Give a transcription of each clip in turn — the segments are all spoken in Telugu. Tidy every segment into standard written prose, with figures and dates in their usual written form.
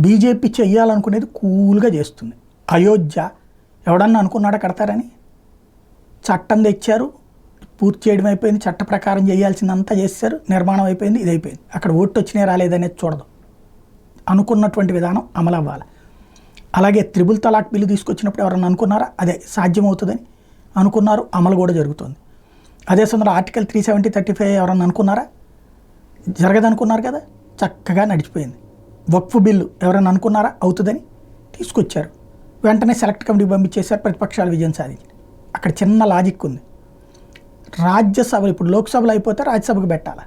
బీజేపీ చెయ్యాలనుకునేది కూల్గా చేస్తుంది. అయోధ్య ఎవడన్నా అనుకున్నాడా కడతారని? చట్టం తెచ్చారు, పూర్తి చేయడం అయిపోయింది, చట్ట ప్రకారం చేయాల్సిందంతా చేశారు, నిర్మాణం అయిపోయింది, ఇది అయిపోయింది. అక్కడ ఓటు వచ్చినా రాలేదనేది చూడదు, అనుకున్నటువంటి విధానం అమలు అవ్వాలి. అలాగే త్రిబుల్ తలాక్ బిల్లు తీసుకొచ్చినప్పుడు ఎవరన్నా అనుకున్నారా అదే సాధ్యమవుతుందని? అనుకున్నారు, అమలు కూడా జరుగుతుంది. అదే సందర్భంలో ఆర్టికల్ 370(35) ఎవరన్నా అనుకున్నారా? జరగదనుకున్నారు కదా, చక్కగా నడిచిపోయింది. వక్ఫ్ బిల్లు ఎవరైనా అనుకున్నారా అవుతుందని? తీసుకొచ్చారు, వెంటనే సెలెక్ట్ కమిటీకి పంపించేశారు, ప్రతిపక్షాలు విజయం సాధించారు. అక్కడ చిన్న లాజిక్ ఉంది. రాజ్యసభ ఇప్పుడు లోక్సభలో అయిపోతే రాజ్యసభకు పెట్టాలా?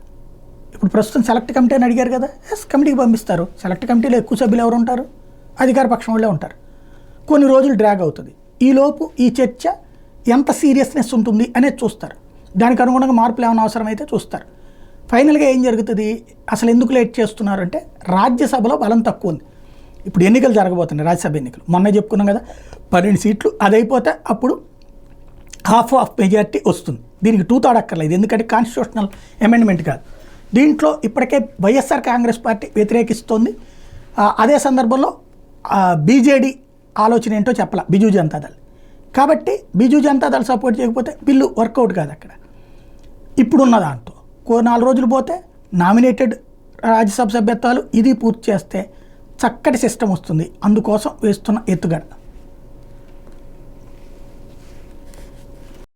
ఇప్పుడు ప్రస్తుతం సెలెక్ట్ కమిటీ అని అడిగారు కదా, ఎస్ కమిటీకి పంపిస్తారు. సెలెక్ట్ కమిటీలో ఎక్కువ సభ్యులు ఎవరు ఉంటారు? అధికార పక్షం వాళ్ళే ఉంటారు. కొన్ని రోజులు డ్రాగ్ అవుతుంది. ఈలోపు ఈ చర్చ ఎంత సీరియస్నెస్ ఉంటుంది అనేది చూస్తారు. దానికి అనుగుణంగా మార్పులు ఏమైనా అవసరమైతే చూస్తారు. ఫైనల్గా ఏం జరుగుతుంది? అసలు ఎందుకు లేట్ చేస్తున్నారు అంటే రాజ్యసభలో బలం తక్కువ ఉంది. ఇప్పుడు ఎన్నికలు జరగబోతున్నాయి, రాజ్యసభ ఎన్నికలు. మొన్న చెప్పుకున్నాం కదా, 12 సీట్లు. అదైపోతే అప్పుడు హాఫ్ మెజారిటీ వస్తుంది. దీనికి 2/3 అక్కర్లేదు, ఎందుకంటే కాన్స్టిట్యూషనల్ అమెండ్మెంట్ కాదు. దీంట్లో ఇప్పటికే వైఎస్ఆర్ కాంగ్రెస్ పార్టీ వ్యతిరేకిస్తోంది. అదే సందర్భంలో బీజేడీ ఆలోచన ఏంటో చెప్పాల, బిజు జనతాదళ్. కాబట్టి బిజు జనతాదళ్ సపోర్ట్ చేయకపోతే బిల్లు వర్కౌట్ కాదు అక్కడ. ఇప్పుడున్న దాంతో 4 రోజులు పోతే నామినేటెడ్ రాజ్యసభ సభ్యత్వాలు ఇది పూర్తి చేస్తే చక్కటి సిస్టమ్ వస్తుంది. అందుకోసం వేస్తున్న ఎత్తుగడ.